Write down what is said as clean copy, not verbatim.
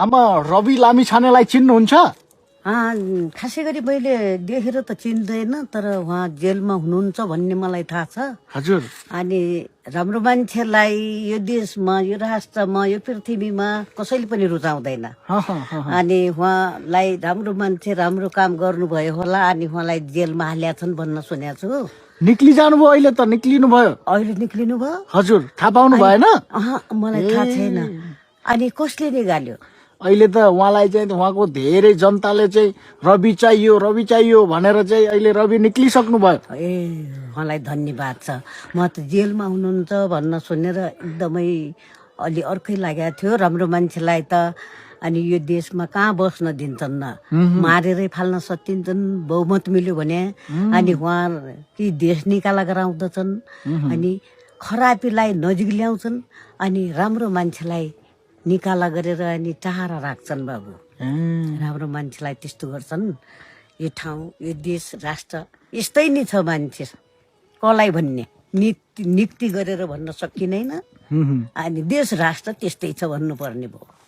आमा रवि लामिछानेलाई चिन्नुहुन्छ? खासै गरी मैले देखेर त चिन्दैन, तर उहाँ जेलमा हुनुहुन्छ भन्ने मलाई थाहा छ। हजुर। अनि राम्रो मान्छेलाई यो देशमा, यो राष्ट्रमा, यो पृथ्वीमा कसैले पनि रुचाउँदैन। अनि उहाँलाई राम्रो मान्छे, राम्रो काम गर्नुभयो होला, अनि उहाँलाई जेलमा हाल्या छन् भन्न सुनेको छु। निक्ली जानुभयो? अहिले त निक्लिनु भयो। अहिले निक्लिनु भयो? हजुर, थाहा पाउनु भएन? मलाई थाहा छैन। अनि कसले निकाल्यो? अहिले त उहाँलाई चाहिँ उहाँको धेरै जनताले चाहिँ रवि चाहियो भनेर चाहिँ अहिले रवि निक्लिसक्नु भयो। उहाँलाई धन्यवाद छ। म त जेलमा हुनुहुन्छ भन्न सुनेर एकदमै अलि अर्कै लागेको थियो। राम्रो मान्छेलाई त अनि यो देशमा कहाँ बस्न दिन्छन् न, मारेरै फाल्न सकिन्छन् बहुमत मिल्यो भने। अनि उहाँ कि देश निकाला गराउँदछन्, अनि खराबीलाई नजिक ल्याउँछन्, अनि राम्रो मान्छेलाई निकाला गरेर अनि टाढा राख्छन्। बाबु राम्रो मान्छेलाई त्यस्तो गर्छन्। यो ठाउँ, यो देश, राष्ट्र यस्तै नै छ। मान्छे कसलाई भन्ने, निक्ति गरेर भन्न सकिँदैन। अनि देश राष्ट्र त्यस्तै छ भन्नुपर्ने भयो।